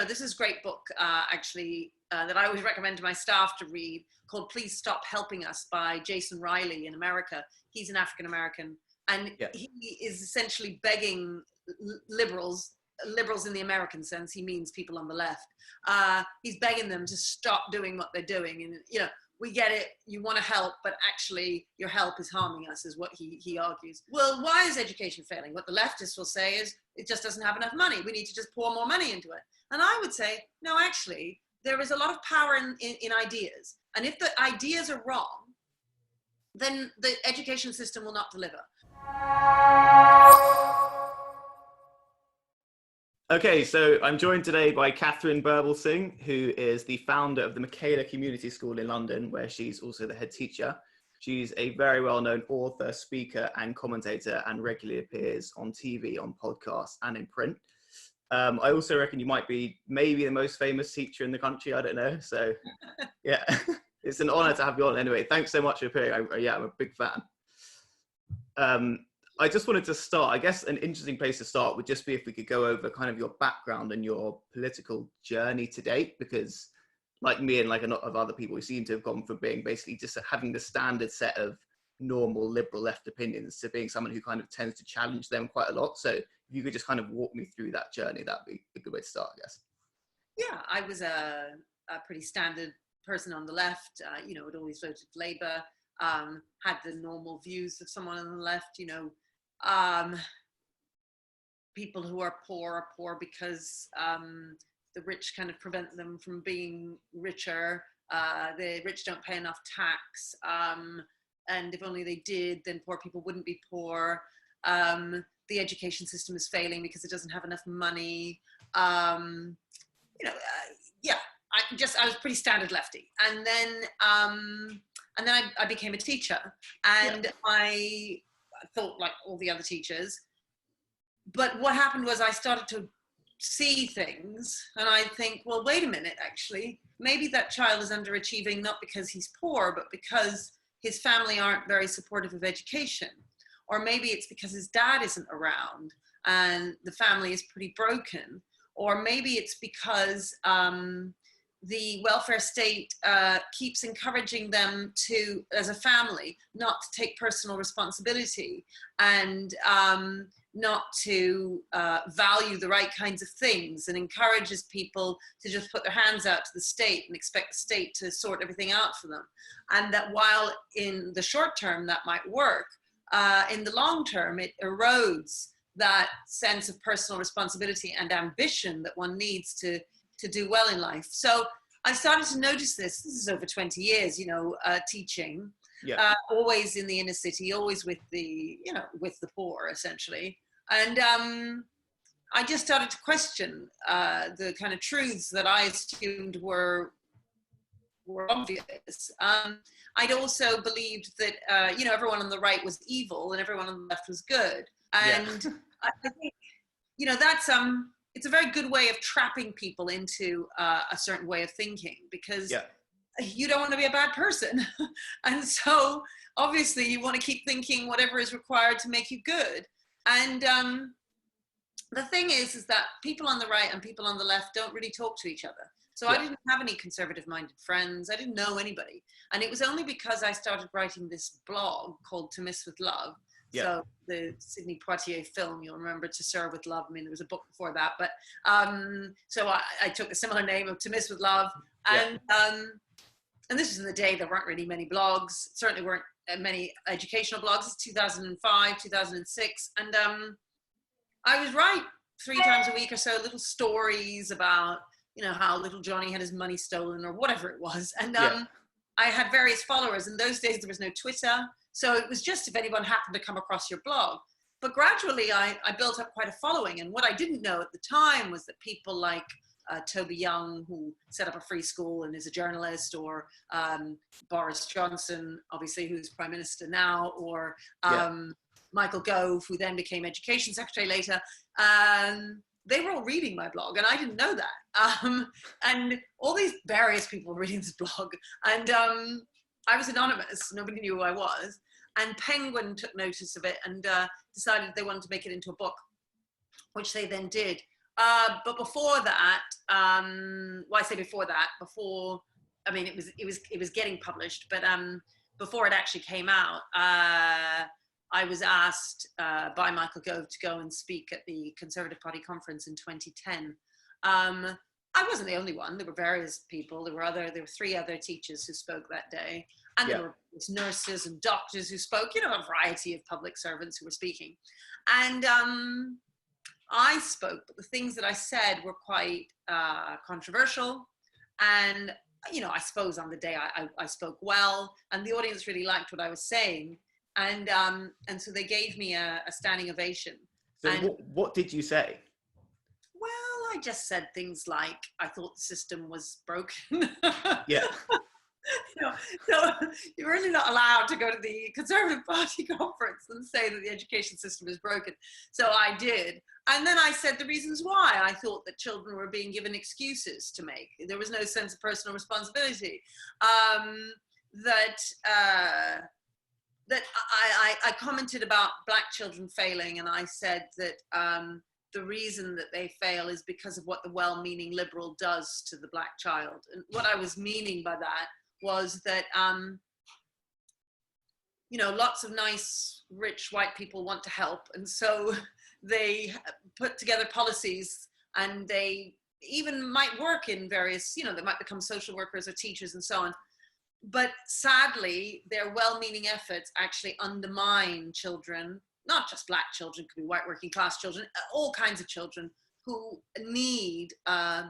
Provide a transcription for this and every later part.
this is a great book, actually, that I always recommend to my staff to read, called Please Stop Helping Us by Jason Riley in America. He's an African-American, and he is essentially begging liberals in the American sense, he means people on the left. He's begging them to stop doing what they're doing. And, we get it, you want to help, but actually your help is harming us, is what he argues. Well, why is education failing? What the leftists will say is it just doesn't have enough money. We need to just pour more money into it. And I would say, no, actually, there is a lot of power in ideas. And if the ideas are wrong, then the education system will not deliver. Okay, so I'm joined today by Katharine Birbalsingh, who is the founder of the Michaela Community School in London, where she's also the head teacher. She's a very well-known author, speaker, and commentator, and regularly appears on TV, on podcasts, and in print. I also reckon you might be maybe the most famous teacher in the country. I don't know. So, yeah, it's an honor to have you on. Anyway, thanks so much for appearing. I'm a big fan. I just wanted to start, I guess an interesting place to start would just be if we could go over kind of your background and your political journey to date, because like me and like a lot of other people, we seem to have gone from being basically just having the standard set of normal liberal left opinions to being someone who kind of tends to challenge them quite a lot. So if you could just kind of walk me through that journey, that'd be a good way to start, I guess. Yeah, I was a pretty standard person on the left, had always voted Labour, had the normal views of someone on the left, people who are poor because the rich kind of prevent them from being richer. The rich don't pay enough tax, and if only they did, then poor people wouldn't be poor. The education system is failing because it doesn't have enough money. I was pretty standard lefty, and then I became a teacher, and I thought like all the other teachers. But what happened was I started to see things, and I think, well, wait a minute, actually, maybe that child is underachieving not because he's poor, but because his family aren't very supportive of education. Or maybe it's because his dad isn't around and the family is pretty broken. Or maybe it's because the welfare state keeps encouraging them to, as a family, not to take personal responsibility and not to value the right kinds of things, and encourages people to just put their hands out to the state and expect the state to sort everything out for them. And that while in the short term that might work, in the long term it erodes that sense of personal responsibility and ambition that one needs to do well in life. So I started to notice this is over 20 years, teaching, always in the inner city, always with the poor, essentially. And I just started to question the kind of truths that I assumed were obvious. I'd also believed that, everyone on the right was evil and everyone on the left was good. And I think, that's, it's a very good way of trapping people into a certain way of thinking, because you don't want to be a bad person. And so obviously you want to keep thinking whatever is required to make you good. And the thing is that people on the right and people on the left don't really talk to each other. So I didn't have any conservative-minded friends. I didn't know anybody. And it was only because I started writing this blog called To Miss with Love. So the Sidney Poitier film, you'll remember, To Serve with Love. I mean, there was a book before that, but so I took a similar name of To Miss with Love. And this was in the day there weren't really many blogs, certainly weren't many educational blogs. It's 2005, 2006. And I would write 3 times a week or so little stories about, how little Johnny had his money stolen or whatever it was. And I had various followers. In those days, there was no Twitter. So it was just if anyone happened to come across your blog. But gradually, I built up quite a following. And what I didn't know at the time was that people like Toby Young, who set up a free school and is a journalist, or Boris Johnson, obviously, who's Prime Minister now, or Michael Gove, who then became Education Secretary later, they were all reading my blog, and I didn't know that. And all these various people were reading this blog, and I was anonymous. Nobody knew who I was. And Penguin took notice of it and decided they wanted to make it into a book, which they then did. But before that, well, I say before that, I mean, it was getting published, but before it actually came out, I was asked by Michael Gove to go and speak at the Conservative Party conference in 2010. I wasn't the only one. There were various people. There were 3 other teachers who spoke that day, and there were nurses and doctors who spoke. You know, a variety of public servants who were speaking, and I spoke. But the things that I said were quite controversial, and you know, I suppose on the day I spoke well, and the audience really liked what I was saying, and so they gave me a standing ovation. So what did you say? Well, I just said things like, I thought the system was broken. Yeah. You know, so you're really not allowed to go to the Conservative Party conference and say that the education system is broken. So I did. And then I said the reasons why I thought that children were being given excuses to make. There was no sense of personal responsibility. That I commented about Black children failing, and I said that the reason that they fail is because of what the well-meaning liberal does to the Black child. And what I was meaning by that was that, you know, lots of nice, rich white people want to help. And so they put together policies, and they even might work in various, you know, they might become social workers or teachers and so on. But sadly, their well-meaning efforts actually undermine children, not just Black children, could be white working class children, all kinds of children who need a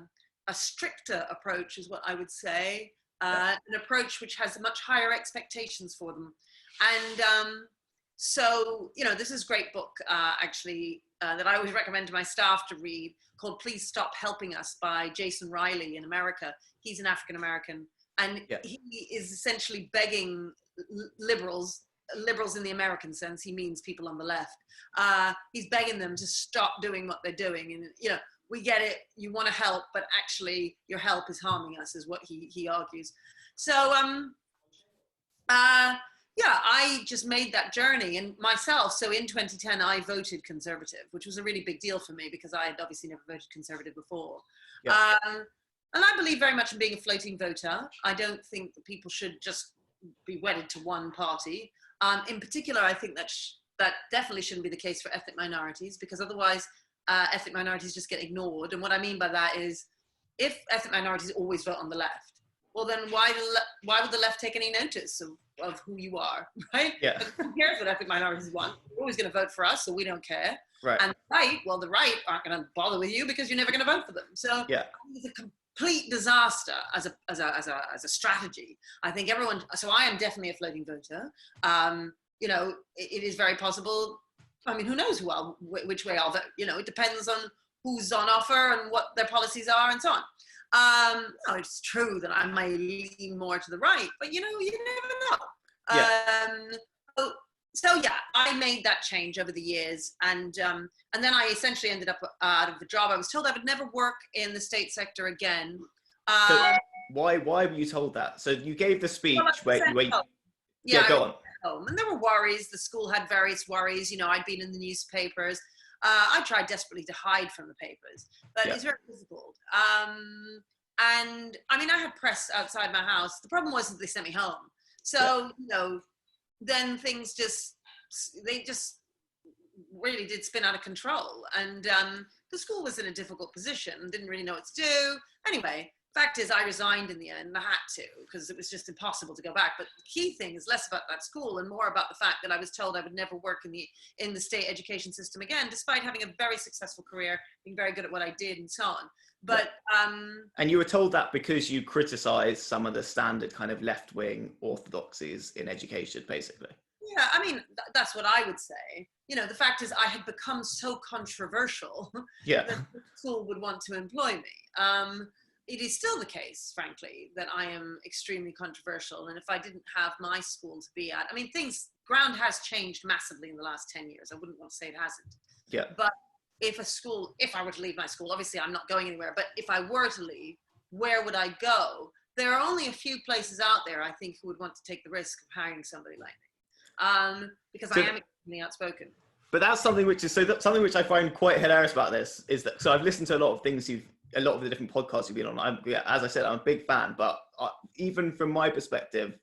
stricter approach, is what I would say, an approach which has much higher expectations for them. And so, you know, this is a great book, actually, that I always recommend to my staff to read, called Please Stop Helping Us by Jason Riley in America. He's an African-American, and he is essentially begging liberals in the American sense, he means people on the left, he's begging them to stop doing what they're doing. And, you know, we get it, you want to help, but actually your help is harming us, is what he argues. So, yeah, I just made that journey and myself. So in 2010, I voted Conservative, which was a really big deal for me because I had obviously never voted Conservative before. Yeah. And I believe very much in being a floating voter. I don't think that people should just be wedded to one party. In particular, I think that that definitely shouldn't be the case for ethnic minorities, because otherwise ethnic minorities just get ignored. And what I mean by that is, if ethnic minorities always vote on the left, well then why would the left take any notice of who you are, right? Yeah. Who cares what ethnic minorities want? You're always going to vote for us, so we don't care. Right. And the right aren't going to bother with you because you're never going to vote for them. So yeah, it's a complete disaster as a strategy. I think everyone. So I am definitely a floating voter. You know, it is very possible. I mean, who knows which way I'll vote? You know, it depends on who's on offer and what their policies are and so on. No, it's true that I may lean more to the right, but you know, you never know. Yeah. So yeah, I made that change over the years, and then I essentially ended up out of the job. I was told I would never work in the state sector again. So why were you told that? So you gave the speech where yeah, go on. Home, and there were worries. The school had various worries. You know, I'd been in the newspapers. I tried desperately to hide from the papers, but it's very difficult. And I mean, I had press outside my house. The problem was that they sent me home. So, you know, then things they just really did spin out of control. And the school was in a difficult position, didn't really know what to do. Anyway, fact is, I resigned in the end. I had to, because it was just impossible to go back. But the key thing is less about that school and more about the fact that I was told I would never work in the state education system again, despite having a very successful career, being very good at what I did and so on. But and you were told that because you criticized some of the standard kind of left-wing orthodoxies in education, basically. Yeah, I mean, that's what I would say. You know, the fact is I had become so controversial that the school would want to employ me. It is still the case, frankly, that I am extremely controversial. And if I didn't have my school to be at, I mean, ground has changed massively in the last 10 years. I wouldn't want to say it hasn't. Yeah. But if I were to leave my school, obviously I'm not going anywhere, but if I were to leave, where would I go? There are only a few places out there, I think, who would want to take the risk of hiring somebody like me. Because I am extremely outspoken. But that's something which is something which I find quite hilarious about this is that, so I've listened to a lot of a lot of the different podcasts you've been on. As I said, I'm a big fan, but even from my perspective,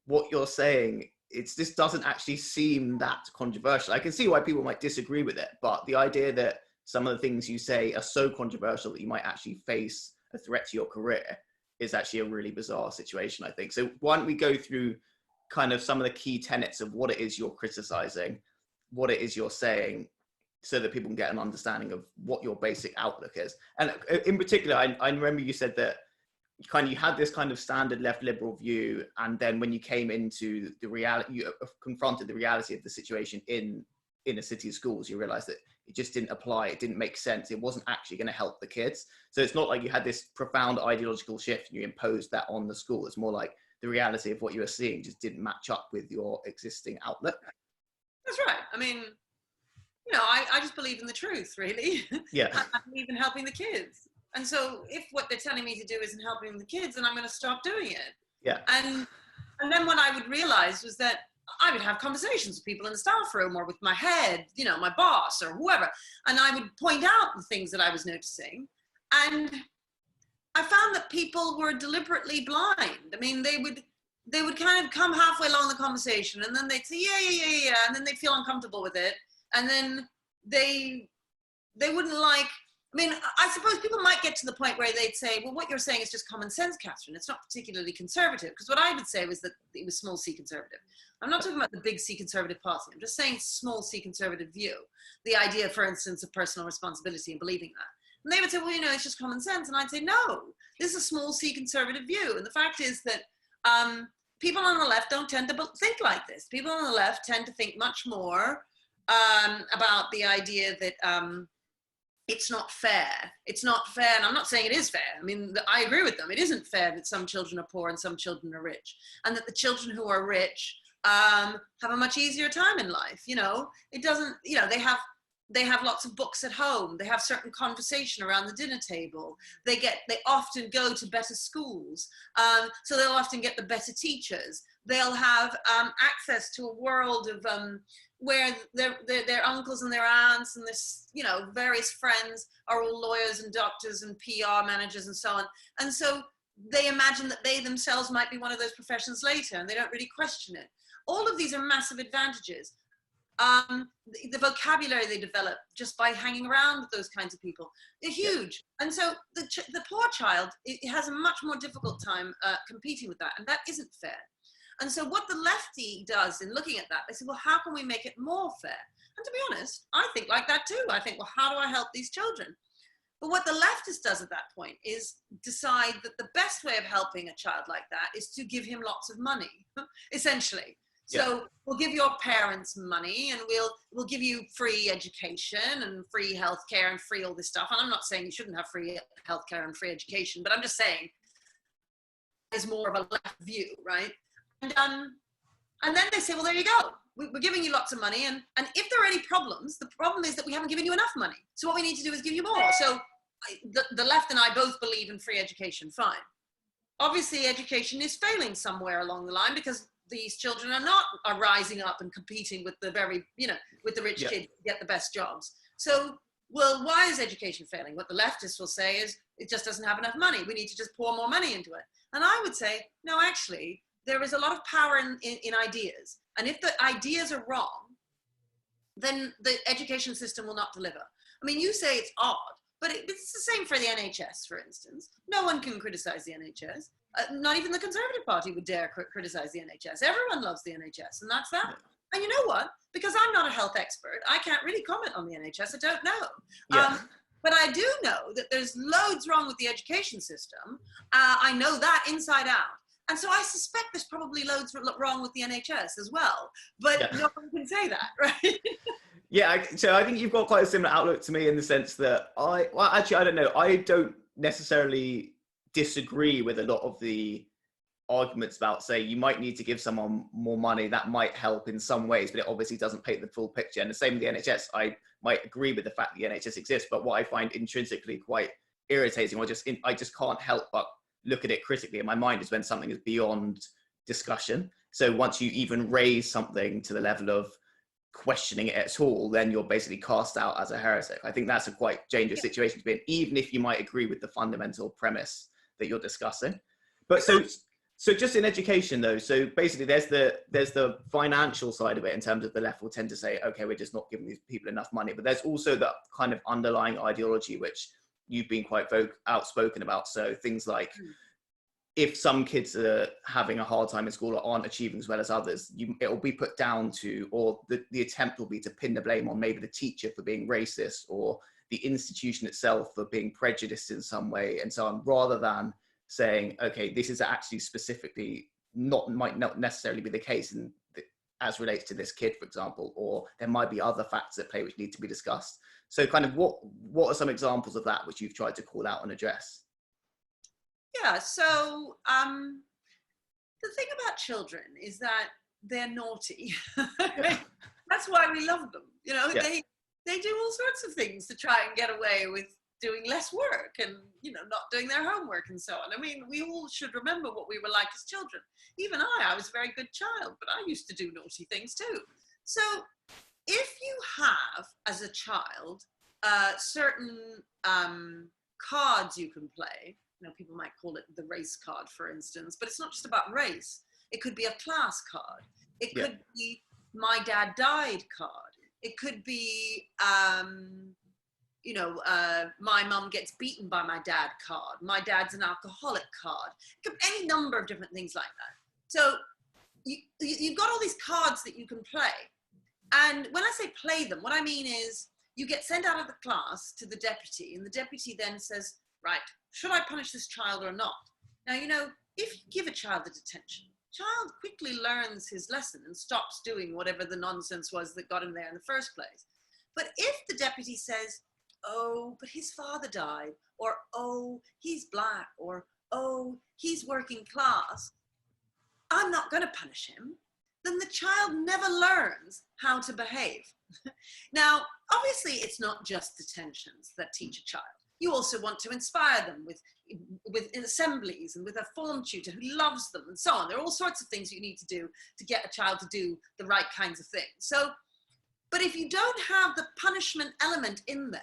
what you're saying, this doesn't actually seem that controversial. I can see why people might disagree with it, but the idea that some of the things you say are so controversial that you might actually face a threat to your career is actually a really bizarre situation, I think. So why don't we go through kind of some of the key tenets of what it is you're criticizing, what it is you're saying, so that people can get an understanding of what your basic outlook is. And in particular, I remember you said that you had this kind of standard left liberal view, and then when you came into the reality, you confronted the reality of the situation in a city of schools, you realized that it just didn't apply, it didn't make sense, it wasn't actually going to help the kids. So it's not like you had this profound ideological shift and you imposed that on the school. It's more like the reality of what you were seeing just didn't match up with your existing outlook. That's right. I mean, you know, I just believe in the truth, really. Yeah. I believe in helping the kids. And so if what they're telling me to do isn't helping the kids, then I'm going to stop doing it. Yeah. And then what I would realize was that I would have conversations with people in the staff room or with my head, you know, my boss or whoever. And I would point out the things that I was noticing. And I found that people were deliberately blind. I mean, they would kind of come halfway along the conversation and then they'd say, yeah. And then they'd feel uncomfortable with it. And then they wouldn't like, I mean, I suppose people might get to the point where they'd say, well, what you're saying is just common sense, Katharine. It's not particularly conservative. Because what I would say was that it was small c conservative. I'm not talking about the big C conservative party. I'm just saying small c conservative view. The idea, for instance, of personal responsibility and believing that. And they would say, well, you know, it's just common sense. And I'd say, no, this is a small c conservative view. And the fact is that people on the left don't tend to think like this. People on the left tend to think much more about the idea that it's not fair. It's not fair. And I'm not saying it is fair. I mean, I agree with them. It isn't fair that some children are poor and some children are rich. And that the children who are rich have a much easier time in life. You know, it doesn't, you know, they have lots of books at home. They have certain conversation around the dinner table. They often go to better schools. So they'll often get the better teachers. They'll have access to a world of where their uncles and their aunts and this, you know, various friends are all lawyers and doctors and PR managers and so on. And so they imagine that they themselves might be one of those professions later, and they don't really question it. All of these are massive advantages. The vocabulary they develop just by hanging around with those kinds of people are huge. And so the poor child, it has a much more difficult time competing with that, and that isn't fair. And so what the lefty does in looking at that, they say, well, how can we make it more fair? And to be honest, I think like that too. I think, well, how do I help these children? But what the leftist does at that point is decide that the best way of helping a child like that is to give him lots of money, essentially. So we'll give your parents money, and we'll give you free education and free healthcare and free all this stuff. And I'm not saying you shouldn't have free healthcare and free education, but I'm just saying there's more of a left view, right? And then they say, well, there you go. We're giving you lots of money. And if there are any problems, the problem is that we haven't given you enough money. So what we need to do is give you more. So the left and I both believe in free education, fine. Obviously, education is failing somewhere along the line because these children are rising up and competing with the very, you know, with the rich kids to get the best jobs. So, well, why is education failing? What the leftists will say is it just doesn't have enough money. We need to just pour more money into it. And I would say, no, actually, there is a lot of power in ideas. And if the ideas are wrong, then the education system will not deliver. I mean, you say it's odd, but it's the same for the NHS, for instance. No one can criticize the NHS. Not even the Conservative Party would dare criticize the NHS. Everyone loves the NHS, and that's that. And you know what? Because I'm not a health expert, I can't really comment on the NHS. I don't know. But I do know that there's loads wrong with the education system. I know that inside out. And so I suspect there's probably loads wrong with the NHS as well. But no one can say that, right? So I think you've got quite a similar outlook to me in the sense that I don't know. I don't necessarily disagree with a lot of the arguments about, say, you might need to give someone more money. That might help in some ways, but it obviously doesn't paint the full picture. And the same with the NHS. I might agree with the fact that the NHS exists, but what I find intrinsically quite irritating, or I just can't help but look at it critically in my mind, is when something is beyond discussion. So once you even raise something to the level of questioning it at all, then you're basically cast out as a heretic. I think that's a quite dangerous situation to be in, even if you might agree with the fundamental premise that you're discussing. But so just in education though, so basically there's the financial side of it, in terms of the left will tend to say, okay, we're just not giving these people enough money. But there's also that kind of underlying ideology, which you've been quite outspoken about. So things like, if some kids are having a hard time in school or aren't achieving as well as others, it will be put down to, or the attempt will be to pin the blame on maybe the teacher for being racist, or the institution itself for being prejudiced in some way, and so on, rather than saying, okay, this is actually specifically might not necessarily be the case as relates to this kid, for example, or there might be other factors at play which need to be discussed. So kind of what are some examples of that which you've tried to call out and address? Yeah, so the thing about children is that they're naughty. That's why we love them. You know, they do all sorts of things to try and get away with doing less work and, you know, not doing their homework and so on. I mean, we all should remember what we were like as children. Even I was a very good child, but I used to do naughty things too. So if you have, as a child, certain cards you can play, you know, people might call it the race card, for instance, but it's not just about race. It could be a class card. It could be my dad died card. It could be, you know, my mum gets beaten by my dad card. My dad's an alcoholic card. It could be any number of different things like that. So you've got all these cards that you can play. And when I say play them, what I mean is you get sent out of the class to the deputy, and the deputy then says, right, should I punish this child or not? Now, you know, if you give a child the detention, child quickly learns his lesson and stops doing whatever the nonsense was that got him there in the first place. But if the deputy says, oh, but his father died, or oh, he's black, or oh, he's working class, I'm not going to punish him, then the child never learns how to behave. Now, obviously, it's not just detentions that teach a child. You also want to inspire them with assemblies and with a form tutor who loves them and so on. There are all sorts of things you need to do to get a child to do the right kinds of things. So, but if you don't have the punishment element in there,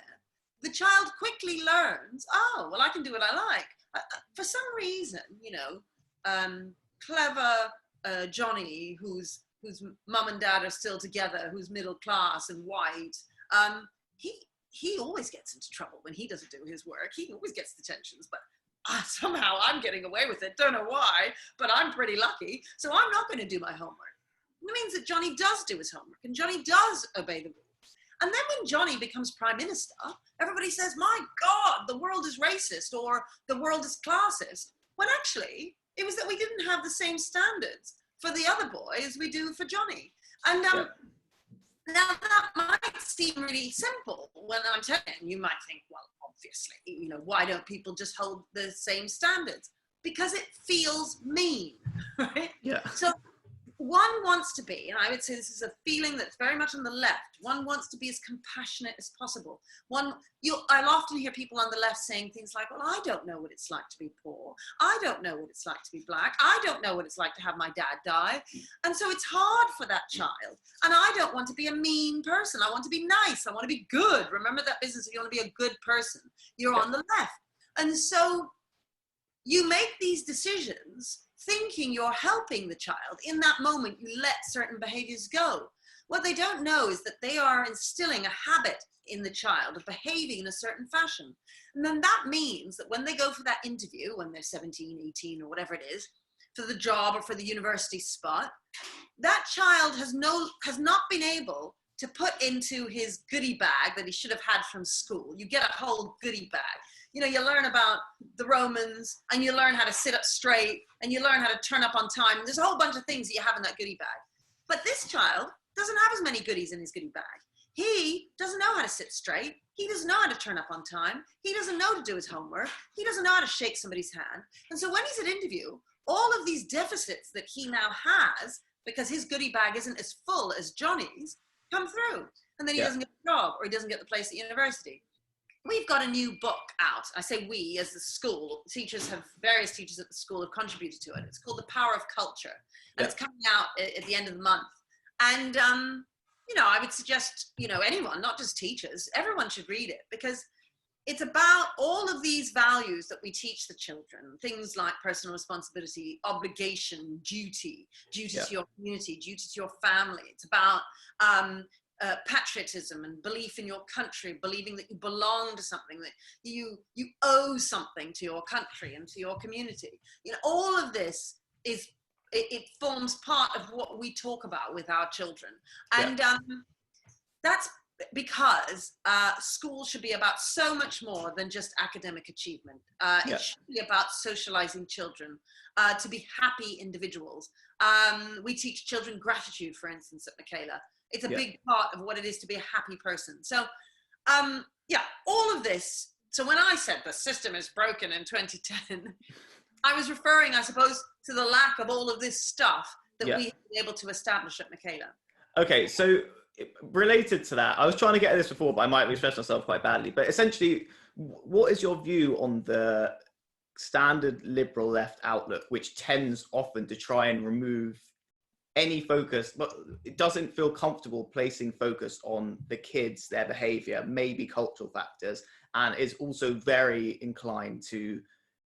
the child quickly learns, oh, well, I can do what I like. For some reason, you know, clever Johnny, whose mum and dad are still together, who's middle class and white, he always gets into trouble when he doesn't do his work. He always gets detentions, but somehow I'm getting away with it. Don't know why, but I'm pretty lucky. So I'm not going to do my homework. It means that Johnny does do his homework and Johnny does obey the rules. And then when Johnny becomes prime minister, everybody says, my God, the world is racist or the world is classist. When actually, it was that we didn't have the same standards for the other boy as we do for Johnny. And now that might seem really simple when I'm telling you. You might think, well, obviously, you know, why don't people just hold the same standards? Because it feels mean, right? Yeah. So one wants to be, and I would say this is a feeling that's very much on the left, one wants to be as compassionate as possible. I'll often hear people on the left saying things like, well, I don't know what it's like to be poor. I don't know what it's like to be black. I don't know what it's like to have my dad die. And so it's hard for that child. And I don't want to be a mean person. I want to be nice. I want to be good. Remember that business, if you want to be a good person, you're on the left. And so you make these decisions thinking you're helping the child. In that moment, you let certain behaviors go. What they don't know is that they are instilling a habit in the child of behaving in a certain fashion. And then that means that when they go for that interview, when they're 17, 18, or whatever it is, for the job or for the university spot, that child has not been able to put into his goodie bag that he should have had from school. You get a whole goodie bag. You know, you learn about the Romans, and you learn how to sit up straight, and you learn how to turn up on time. There's a whole bunch of things that you have in that goodie bag. But this child doesn't have as many goodies in his goodie bag. He doesn't know how to sit straight. He doesn't know how to turn up on time. He doesn't know to do his homework. He doesn't know how to shake somebody's hand. And so when he's at interview, all of these deficits that he now has, because his goodie bag isn't as full as Johnny's, come through. And then he doesn't get the job, or he doesn't get the place at university. We've got a new book out. I say we as the school. Various teachers at the school have contributed to it. It's called The Power of Culture. And it's coming out at the end of the month. And I would suggest, anyone, not just teachers, everyone should read it, because it's about all of these values that we teach the children, things like personal responsibility, obligation, duty to your community, duty to your family. It's about patriotism and belief in your country, believing that you belong to something, that you owe something to your country and to your community. All of this it forms part of what we talk about with our children. And that's because school should be about so much more than just academic achievement. It should be about socializing children to be happy individuals. We teach children gratitude, for instance, at Michaela. It's a big part of what it is to be a happy person. So, all of this. So when I said the system is broken in 2010, I was referring, I suppose, to the lack of all of this stuff that we have been able to establish at Michaela. Okay, so related to that, I was trying to get at this before, but I might have expressed myself quite badly. But essentially, what is your view on the standard liberal left outlook, which tends often to try and remove any focus, but it doesn't feel comfortable placing focus on the kids, their behavior, maybe cultural factors, and is also very inclined to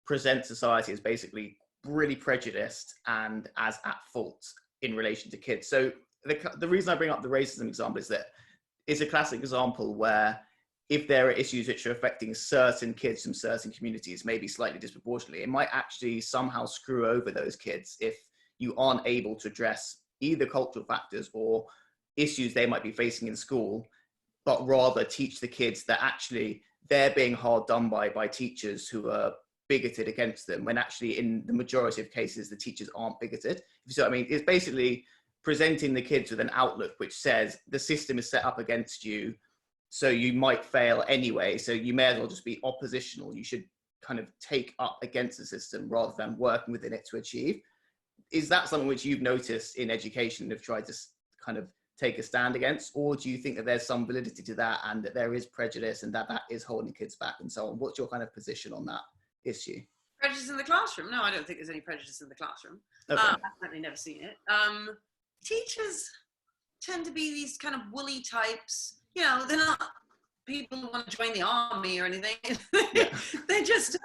present society as basically really prejudiced and as at fault in relation to kids. So the reason I bring up the racism example is that it's a classic example where if there are issues which are affecting certain kids from certain communities, maybe slightly disproportionately, it might actually somehow screw over those kids if you aren't able to address either cultural factors or issues they might be facing in school, but rather teach the kids that actually they're being hard done by teachers who are bigoted against them, when actually in the majority of cases the teachers aren't bigoted. If you see what I mean, it's basically presenting the kids with an outlook which says the system is set up against you, so you might fail anyway, so you may as well just be oppositional. You should kind of take up against the system rather than working within it to achieve. Is that something which you've noticed in education and have tried to kind of take a stand against, or do you think that there's some validity to that and that there is prejudice and that is holding kids back and so on? What's your kind of position on that issue? Prejudice in the classroom? No, I don't think there's any prejudice in the classroom. Okay. I've certainly never seen it. Teachers tend to be these kind of woolly types. They're not people who want to join the army or anything. They're just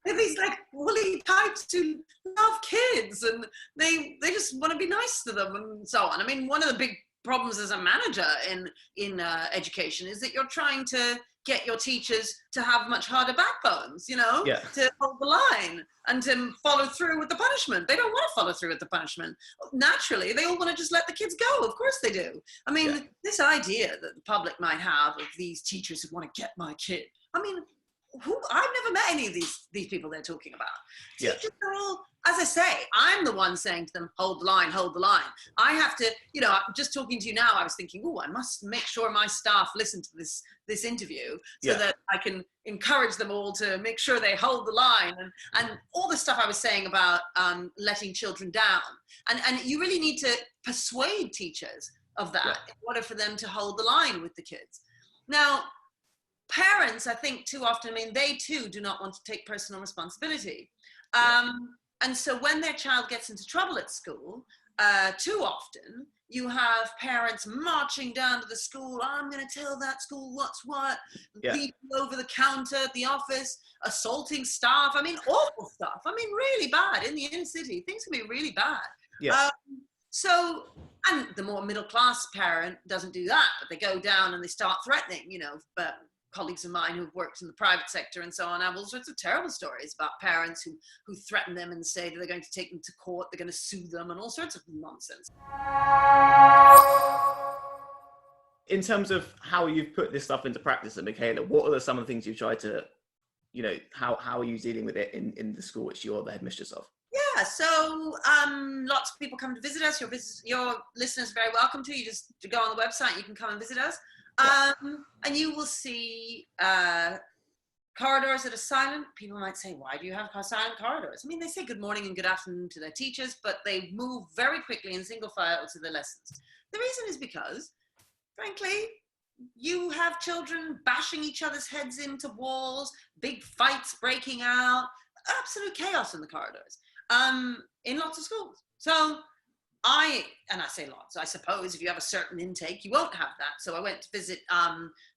they're these like woolly types who love kids, and they just want to be nice to them and so on. I mean, one of the big problems as a manager in education is that you're trying to get your teachers to have much harder backbones, to hold the line and to follow through with the punishment. They don't want to follow through with the punishment. Naturally, they all want to just let the kids go. Of course they do. I mean, this idea that the public might have of these teachers who want to get my kid. I mean, I've never met any of these people they're talking about. Teachers are all, as I say, I'm the one saying to them, hold the line, hold the line. I have to, just talking to you now, I was thinking, I must make sure my staff listen to this interview so that I can encourage them all to make sure they hold the line and all the stuff I was saying about letting children down. And you really need to persuade teachers of that in order for them to hold the line with the kids. Now, parents, I think too often, they too do not want to take personal responsibility. And so when their child gets into trouble at school, too often, you have parents marching down to the school, I'm going to tell that school what's what, people over the counter at the office, assaulting staff, awful stuff. Really bad in the inner city. Things can be really bad. And the more middle-class parent doesn't do that, but they go down and they start threatening, but colleagues of mine who've worked in the private sector and so on have all sorts of terrible stories about parents who threaten them and say that they're going to take them to court, they're going to sue them, and all sorts of nonsense. In terms of how you've put this stuff into practice at Michaela, what are some of the things you've tried to, how are you dealing with it in the school which you're the headmistress of? Yeah, so lots of people come to visit us. Your listeners are very welcome to. You just go on the website, you can come and visit us. And you will see corridors that are silent. People might say, why do you have silent corridors? They say good morning and good afternoon to their teachers, but they move very quickly in single file to their lessons. The reason is because, frankly, you have children bashing each other's heads into walls, big fights breaking out, absolute chaos in the corridors, in lots of schools. So and I say lots, I suppose if you have a certain intake, you won't have that. So I went to visit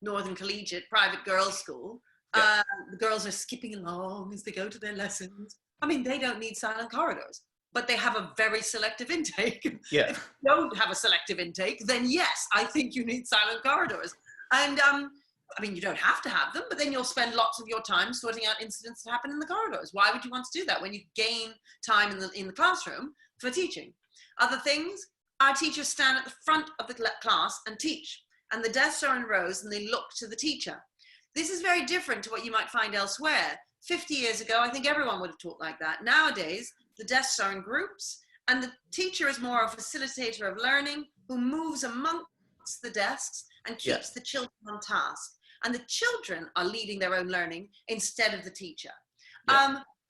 Northern Collegiate private girls' school. Yeah. The girls are skipping along as they go to their lessons. I mean, they don't need silent corridors, but they have a very selective intake. Yeah. If you don't have a selective intake, then yes, I think you need silent corridors. And I mean, you don't have to have them, but then you'll spend lots of your time sorting out incidents that happen in the corridors. Why would you want to do that when you gain time in the classroom for teaching? Other things, our teachers stand at the front of the class and teach, and the desks are in rows and they look to the teacher. This is very different to what you might find elsewhere. 50 years ago, I think everyone would have taught like that. Nowadays, the desks are in groups, and the teacher is more a facilitator of learning who moves amongst the desks and keeps the children on task. And the children are leading their own learning instead of the teacher.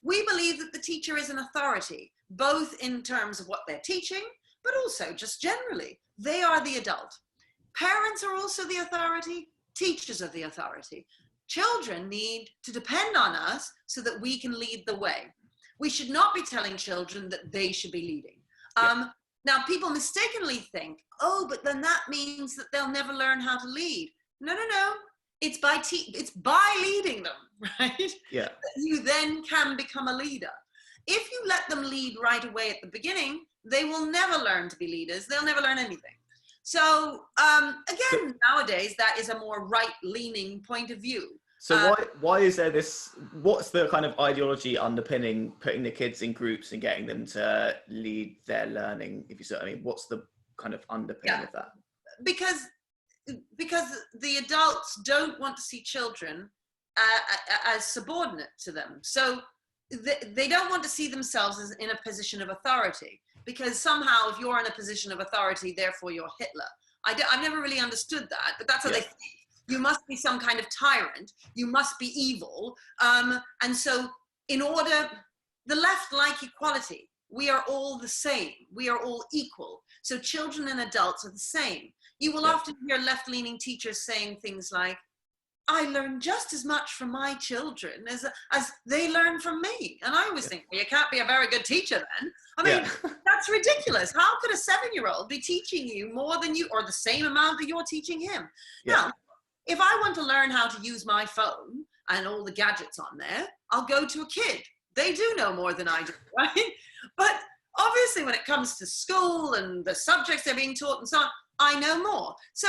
We believe that the teacher is an authority, both in terms of what they're teaching, but also just generally. They are the adult. Parents are also the authority. Teachers are the authority. Children need to depend on us so that we can lead the way. We should not be telling children that they should be leading. Now, people mistakenly think, oh, but then that means that they'll never learn how to lead. No, no, no. It's by leading them, right? Yeah. You then can become a leader. If you let them lead right away at the beginning, they will never learn to be leaders. They'll never learn anything. So again, nowadays, that is a more right-leaning point of view. So why is there this, what's the kind of ideology underpinning putting the kids in groups and getting them to lead their learning, if you see what I mean? What's the kind of underpinning of that? Because the adults don't want to see children as subordinate to them. So they don't want to see themselves as in a position of authority, because somehow if you're in a position of authority, therefore you're Hitler. I've never really understood that, but that's how they think. You must be some kind of tyrant. You must be evil. And so the left like equality. We are all the same. We are all equal. So children and adults are the same. You will often hear left-leaning teachers saying things like, I learn just as much from my children as they learn from me. And I always think, well, you can't be a very good teacher then. I mean, that's ridiculous. How could a 7-year-old be teaching you more than you, or the same amount that you're teaching him? Now, if I want to learn how to use my phone and all the gadgets on there, I'll go to a kid. They do know more than I do, right? But obviously when it comes to school and the subjects they're being taught and so on, I know more. So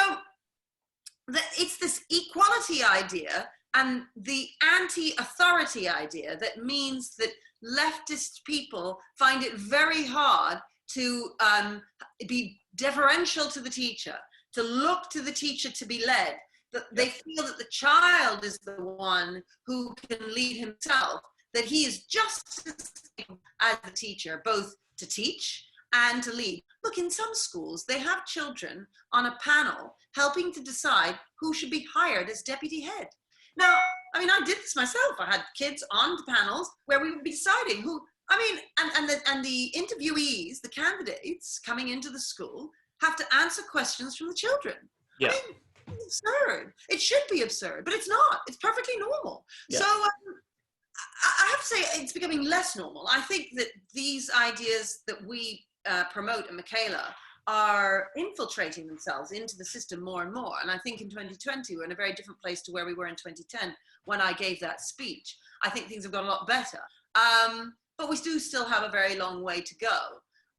it's this equality idea and the anti-authority idea that means that leftist people find it very hard to be deferential to the teacher, to look to the teacher to be led. That they feel that the child is the one who can lead himself, that he is just as the teacher, both to teach and to lead. Look, in some schools, they have children on a panel helping to decide who should be hired as deputy head. Now, I mean, I did this myself. I had kids on the panels where we would be deciding who, I mean, and the interviewees, the candidates coming into the school, have to answer questions from the children. Yeah. I mean, it's absurd. It should be absurd, but it's not. It's perfectly normal. Yeah. So I have to say it's becoming less normal. I think that these ideas that we promote at Michaela are infiltrating themselves into the system more and more. And I think in 2020, we're in a very different place to where we were in 2010 when I gave that speech. I think things have got a lot better. But we do still have a very long way to go.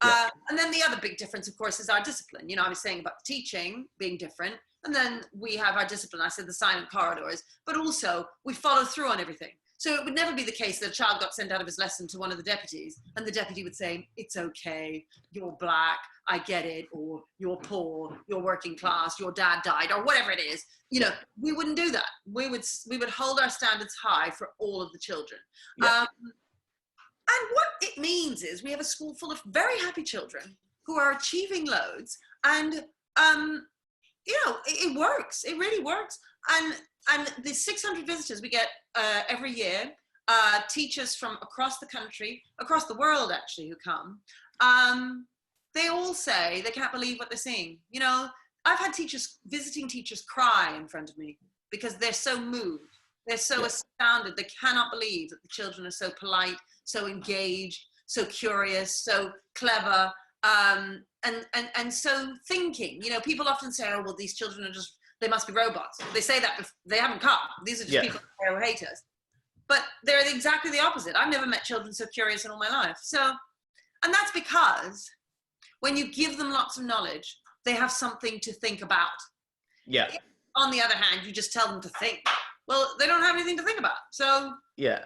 And then the other big difference, of course, is our discipline. You know, I was saying about the teaching being different. And then we have our discipline. I said the silent corridors, but also we follow through on everything. So it would never be the case that a child got sent out of his lesson to one of the deputies and the deputy would say, it's okay, you're black, I get it, or you're poor, you're working class, your dad died, or whatever it is. You know, we wouldn't do that. We would hold our standards high for all of the children. And what it means is we have a school full of very happy children who are achieving loads, and you know, it works. It really works. And the 600 visitors we get every year, teachers from across the country, across the world actually, who come, they all say they can't believe what they're seeing. You know, I've had visiting teachers cry in front of me because they're so moved. They're so astounded. They cannot believe that the children are so polite, so engaged, so curious, so clever. And so thinking, you know, people often say, oh, well, these children are just, they must be robots. They say that if they haven't come. These are just people who hate us. But they're exactly the opposite. I've never met children so curious in all my life. So, and that's because when you give them lots of knowledge, they have something to think about. Yeah. If, on the other hand, you just tell them to think. Well, they don't have anything to think about. So. Yeah.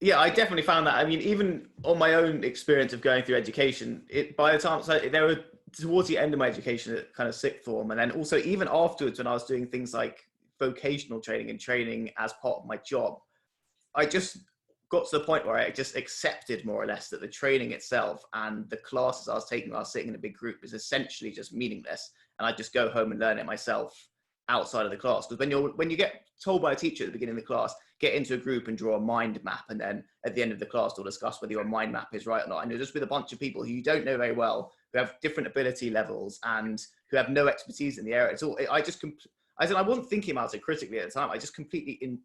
Yeah, I definitely found that. I mean, even on my own experience of going through education, by the time, so there were towards the end of my education at kind of sixth form, and then also even afterwards when I was doing things like vocational training and training as part of my job, I just got to the point where I just accepted more or less that the training itself and the classes I was taking while sitting in a big group is essentially just meaningless, and I just go home and learn it myself outside of the class. Because when you get told by a teacher at the beginning of the class, get into a group and draw a mind map, and then at the end of the class they'll discuss whether your mind map is right or not, and you're just with a bunch of people who you don't know very well, who have different ability levels and who have no expertise in the area. It's all, I said I wasn't thinking about it critically at the time. I just completely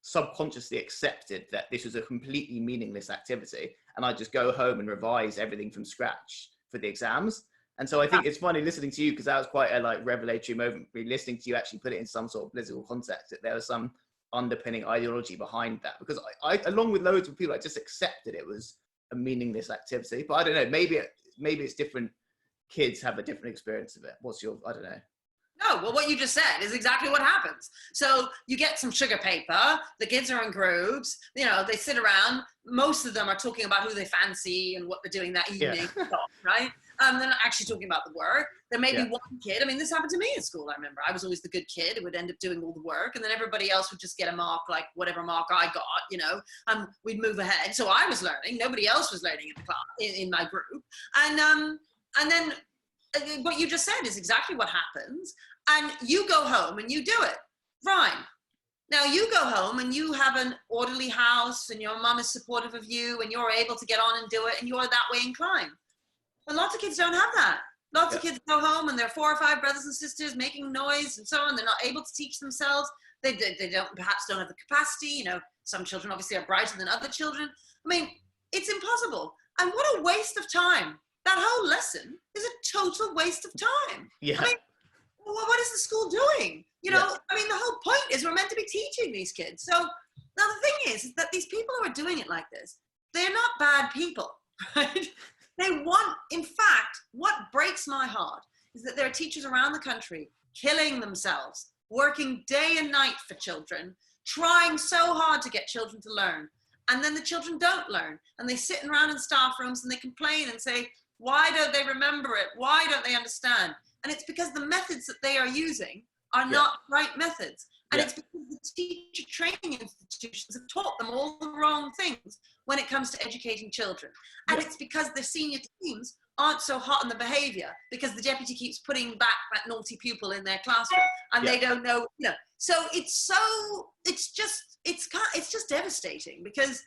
subconsciously accepted that this was a completely meaningless activity, and I just go home and revise everything from scratch for the exams. And so I think it's funny listening to you, because that was quite a revelatory moment, really listening to you actually put it in some sort of political context, that there was some underpinning ideology behind that. Because I along with loads of people, I just accepted it was a meaningless activity. But I don't know, maybe it's different. Kids have a different experience of it. I don't know. No, well, what you just said is exactly what happens. So you get some sugar paper, the kids are in groups, you know, they sit around, most of them are talking about who they fancy and what they're doing that evening, right? They're not actually talking about the work. There may be one kid, I mean, this happened to me in school, I remember. I was always the good kid who would end up doing all the work, and then everybody else would just get a mark, like whatever mark I got, you know, we'd move ahead. So I was learning, nobody else was learning in the class, in my group. And then what you just said is exactly what happens. And you go home and you do it. Fine. Now you go home and you have an orderly house and your mom is supportive of you and you're able to get on and do it and you're that way inclined. But lots of kids don't have that. Lots of kids go home and there are 4 or 5 brothers and sisters making noise and so on. They're not able to teach themselves. They perhaps don't have the capacity. You know, some children obviously are brighter than other children. I mean, it's impossible. And what a waste of time. That whole lesson is a total waste of time. Yeah. I mean, well, what is the school doing? You know, I mean, the whole point is we're meant to be teaching these kids. So now the thing is that these people who are doing it like this, they're not bad people, right? They want, in fact, what breaks my heart is that there are teachers around the country killing themselves, working day and night for children, trying so hard to get children to learn. And then the children don't learn. And they sit around in staff rooms and they complain and say, why don't they remember it? Why don't they understand? And it's because the methods that they are using are not right methods. And it's because the teacher training institutions have taught them all the wrong things when it comes to educating children. And it's because the senior teams aren't so hot on the behavior because the deputy keeps putting back that naughty pupil in their classroom and they don't know, you know. So it's just devastating because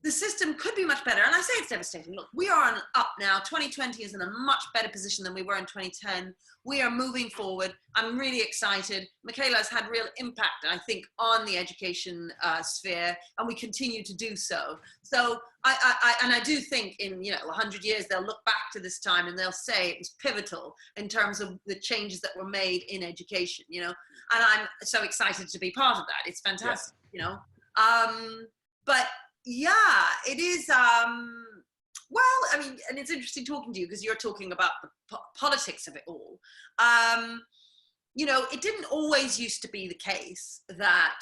the system could be much better. And I say it's devastating. Look, we are on an up now. 2020 is in a much better position than we were in 2010. We are moving forward. I'm really excited. Michaela has had real impact, I think, on the education sphere, and we continue to do so. So I do think in 100 years, they'll look back to this time and they'll say it was pivotal in terms of the changes that were made in education, you know, and I'm so excited to be part of that. It's fantastic, you know. But yeah, it is. Well, I mean, and it's interesting talking to you because you're talking about the politics of it all. You know, it didn't always used to be the case that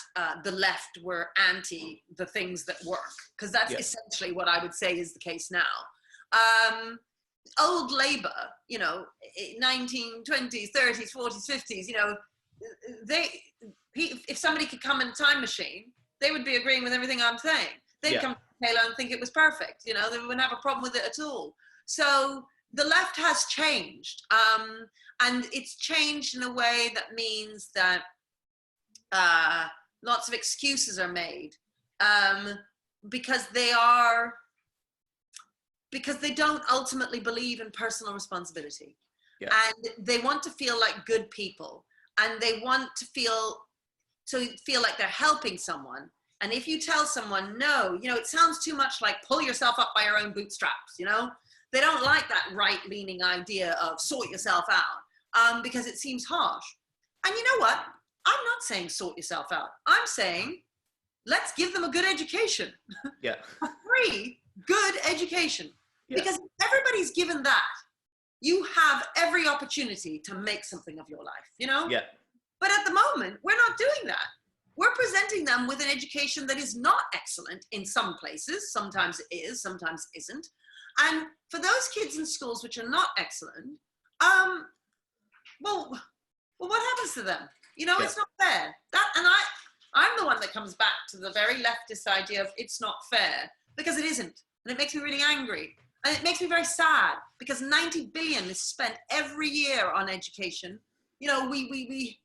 the left were anti the things that work, because that's essentially what I would say is the case now. Old Labour, you know, 1920s, 30s, 40s, 50s, you know, if somebody could come in a time machine, they would be agreeing with everything I'm saying. They'd come to Michaela and think it was perfect, you know, they wouldn't have a problem with it at all. So the left has changed, and it's changed in a way that means that lots of excuses are made because they don't ultimately believe in personal responsibility. And they want to feel like good people, and they want to feel like they're helping someone. And if you tell someone, no, you know, it sounds too much like pull yourself up by your own bootstraps, you know? They don't like that right-leaning idea of sort yourself out because it seems harsh. And you know what? I'm not saying sort yourself out. I'm saying let's give them a good education. Yeah. A free, good education. Yeah. Because if everybody's given that, you have every opportunity to make something of your life, you know? Yeah. But at the moment, we're not doing that. We're presenting them with an education that is not excellent in some places. Sometimes it is, sometimes it isn't. And for those kids in schools which are not excellent, well, what happens to them? You know, it's not fair. I'm the one that comes back to the very leftist idea of it's not fair, because it isn't. And it makes me really angry. And it makes me very sad, because 90 billion is spent every year on education. You know, we